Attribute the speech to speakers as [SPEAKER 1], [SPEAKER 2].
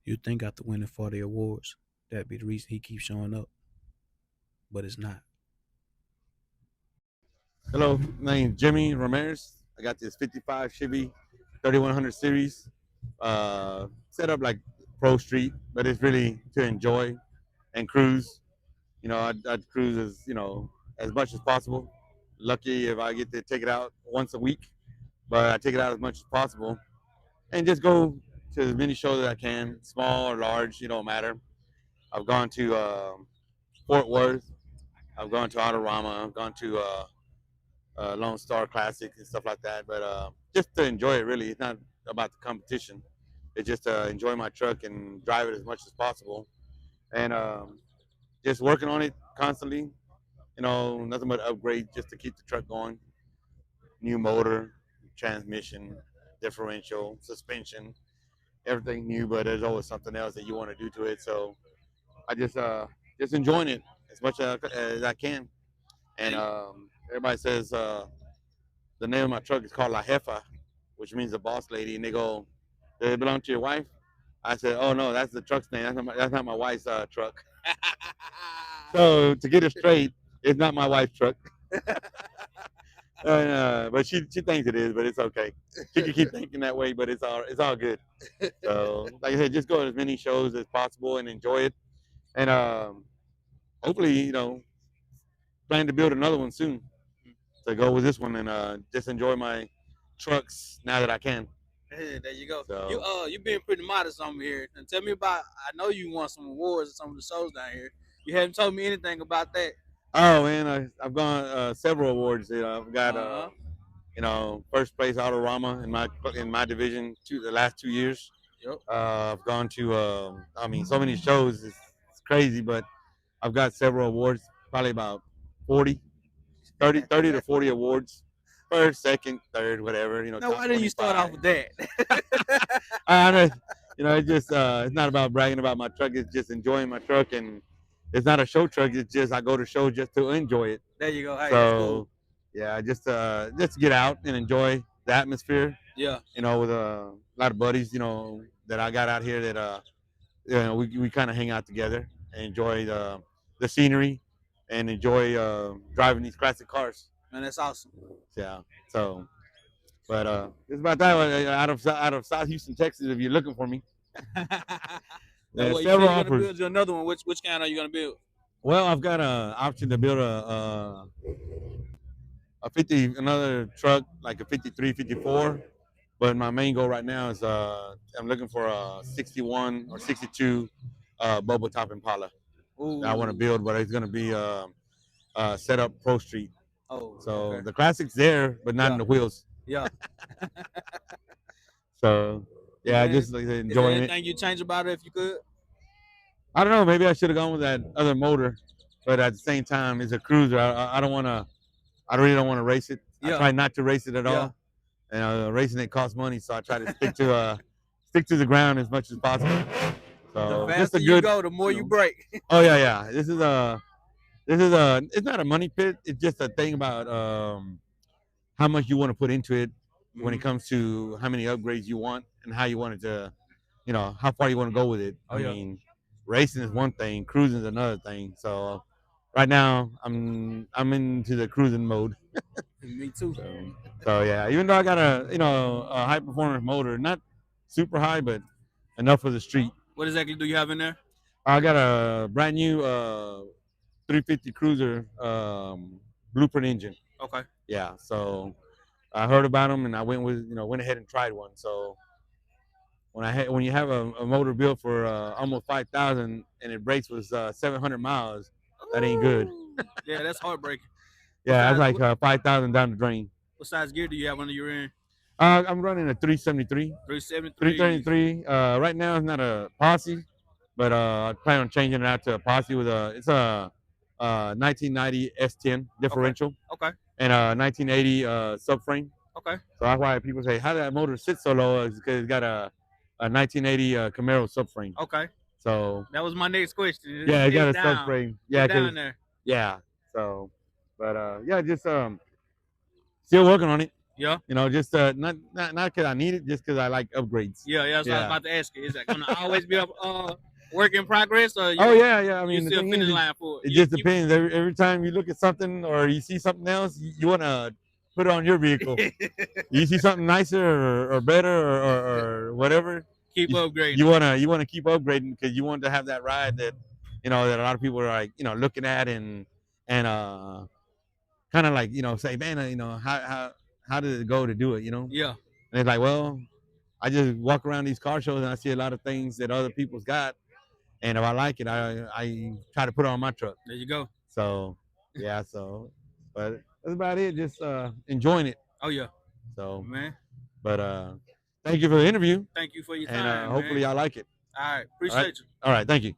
[SPEAKER 1] You think after winning 40 awards, that'd be the reason he keeps showing up, but it's not.
[SPEAKER 2] Hello, my name's Jimmy Ramirez. I got this 55 Chevy 3100 series, set up like Pro Street, but it's really to enjoy and cruise. I'd cruise as much as possible. Lucky if I get to take it out once a week, but I take it out as much as possible and just go to as many shows as I can, small or large, don't matter. I've gone to Fort Worth. I've gone to Autorama. I've gone to Lone Star Classic and stuff like that. But just to enjoy it, really. It's not about the competition. It's just to enjoy my truck and drive it as much as possible. And just working on it constantly. Nothing but upgrade just to keep the truck going. New motor, transmission, differential, suspension, everything new. But there's always something else that you want to do to it. So I just enjoying it as much as I can. And everybody says the name of my truck is called La Jefa, which means the boss lady. And they go, "Does it belong to your wife?" I said, "Oh no, that's the truck's name. That's not my wife's truck." So to get it straight, it's not my wife's truck. But she thinks it is, but it's okay. She can keep thinking that way, but it's all good. So like I said, just go to as many shows as possible and enjoy it. And hopefully, plan to build another one soon to go with this one and just enjoy my trucks now that I can.
[SPEAKER 3] Hey, there you go.
[SPEAKER 2] So
[SPEAKER 3] You been pretty modest on me here. And tell me about. I know you won some awards at some of the shows down here. You haven't told me anything about that.
[SPEAKER 2] oh man, I've gone several awards. I've got
[SPEAKER 3] Uh huh.
[SPEAKER 2] first place Autorama in my division the last 2 years.
[SPEAKER 3] Yep.
[SPEAKER 2] I've gone to so many shows. It's crazy, but I've got several awards, probably about 40, 30 to 40 awards. First, second, third, whatever.
[SPEAKER 3] Now,
[SPEAKER 2] Top
[SPEAKER 3] why didn't you start off
[SPEAKER 2] 25.
[SPEAKER 3] with that?
[SPEAKER 2] I know, it's not about bragging about my truck. It's just enjoying my truck, and it's not a show truck. It's just I go to shows just to enjoy it.
[SPEAKER 3] There you go. Hey, that's cool.
[SPEAKER 2] So yeah, just get out and enjoy the atmosphere.
[SPEAKER 3] Yeah.
[SPEAKER 2] With a lot of buddies, that I got out here that we kind of hang out together and enjoy the scenery and enjoy driving these classic cars.
[SPEAKER 3] Man, that's awesome.
[SPEAKER 2] Yeah. So, but it's about that out of South Houston, Texas. If you're looking for me,
[SPEAKER 3] Now,
[SPEAKER 2] there's
[SPEAKER 3] what you said
[SPEAKER 2] several
[SPEAKER 3] you're gonna
[SPEAKER 2] offers.
[SPEAKER 3] build you another one? Which kind are you gonna build?
[SPEAKER 2] Well, I've got an option to build a 50 another truck like a 53, 54. But my main goal right now is I'm looking for a 61 or 62 bubble top Impala. I want to
[SPEAKER 3] Ooh.
[SPEAKER 2] build, but it's going to be set up Pro Street.
[SPEAKER 3] Oh.
[SPEAKER 2] So
[SPEAKER 3] Okay.
[SPEAKER 2] the classic's there, but not in
[SPEAKER 3] Yeah.
[SPEAKER 2] the wheels.
[SPEAKER 3] Yeah.
[SPEAKER 2] So
[SPEAKER 3] Is
[SPEAKER 2] yeah, I
[SPEAKER 3] there,
[SPEAKER 2] just like
[SPEAKER 3] is there
[SPEAKER 2] enjoying it.
[SPEAKER 3] anything you change about it if you could?
[SPEAKER 2] I don't know. Maybe I should have gone with that other motor, but at the same time, it's a cruiser. I don't want to. I really don't want to race it. I
[SPEAKER 3] Yeah.
[SPEAKER 2] try not to race it at
[SPEAKER 3] Yeah.
[SPEAKER 2] all. And racing it costs money, so I try to stick to the ground as much as possible.
[SPEAKER 3] The
[SPEAKER 2] So just a
[SPEAKER 3] faster you
[SPEAKER 2] good,
[SPEAKER 3] go, the more
[SPEAKER 2] you
[SPEAKER 3] you
[SPEAKER 2] know.
[SPEAKER 3] break.
[SPEAKER 2] Oh yeah, yeah. This is a. It's not a money pit. It's just a thing about how much you want to put into it when it
[SPEAKER 3] Mhm.
[SPEAKER 2] comes to how many upgrades you want and how you want it to, how far you want to go with it.
[SPEAKER 3] Oh
[SPEAKER 2] I
[SPEAKER 3] yeah.
[SPEAKER 2] mean, racing is one thing, cruising is another thing. So right now, I'm into the cruising mode.
[SPEAKER 3] Me too.
[SPEAKER 2] So yeah, even though I got a high performance motor, not super high, but enough for the street.
[SPEAKER 3] What exactly do you have in there?
[SPEAKER 2] I got a brand new 350 Cruiser blueprint engine.
[SPEAKER 3] Okay.
[SPEAKER 2] Yeah, so I heard about them and I went ahead and tried one. So when you have a motor built for almost 5,000 and it breaks with 700 miles, that ain't good.
[SPEAKER 3] Ooh. Yeah, that's heartbreaking. What
[SPEAKER 2] Yeah, that's
[SPEAKER 3] size?
[SPEAKER 2] like 5,000 down the drain.
[SPEAKER 3] What size gear do you have under your in?
[SPEAKER 2] I'm running a 373.
[SPEAKER 3] 373.
[SPEAKER 2] 333. Right now it's not a posse, but I plan on changing it out to a posse with it's a 1990 S10
[SPEAKER 3] Okay.
[SPEAKER 2] differential
[SPEAKER 3] Okay.
[SPEAKER 2] and a 1980 subframe.
[SPEAKER 3] Okay.
[SPEAKER 2] So that's why people say, "How did that motor sit so low?" It's because it's got a 1980 Camaro subframe.
[SPEAKER 3] Okay.
[SPEAKER 2] So
[SPEAKER 3] That was my next question.
[SPEAKER 2] yeah, it got
[SPEAKER 3] Dig
[SPEAKER 2] a
[SPEAKER 3] down.
[SPEAKER 2] subframe. Yeah,
[SPEAKER 3] Get
[SPEAKER 2] cause
[SPEAKER 3] down there.
[SPEAKER 2] yeah. So, but yeah, just still working on it.
[SPEAKER 3] Yeah.
[SPEAKER 2] You know, just not because I need it, just because I like upgrades.
[SPEAKER 3] Yeah, that's what I was
[SPEAKER 2] Yeah.
[SPEAKER 3] about to ask you. Is that gonna always be a work in progress, or
[SPEAKER 2] Oh yeah. I
[SPEAKER 3] you
[SPEAKER 2] mean, the
[SPEAKER 3] still
[SPEAKER 2] thing
[SPEAKER 3] finish
[SPEAKER 2] is,
[SPEAKER 3] line for
[SPEAKER 2] it
[SPEAKER 3] it?
[SPEAKER 2] just depends. Every time you look at something or you see something else, you want to put it on your vehicle. You see something nicer or better or whatever,
[SPEAKER 3] Keep upgrading.
[SPEAKER 2] you wanna keep upgrading because you want to have that ride that that a lot of people are like looking at and kind of like say, man, how did it go to do it,
[SPEAKER 3] Yeah,
[SPEAKER 2] and it's like, well, I just walk around these car shows and I see a lot of things that other people's got, and if I like it, I try to put it on my truck.
[SPEAKER 3] there you go.
[SPEAKER 2] So yeah, but that's about it. Just enjoying it.
[SPEAKER 3] Oh yeah,
[SPEAKER 2] So,
[SPEAKER 3] man.
[SPEAKER 2] but thank you for the interview,
[SPEAKER 3] Thank you for your
[SPEAKER 2] and
[SPEAKER 3] time, man.
[SPEAKER 2] hopefully y'all like it.
[SPEAKER 3] All right,
[SPEAKER 2] All right,
[SPEAKER 3] appreciate you.
[SPEAKER 2] all right, thank you.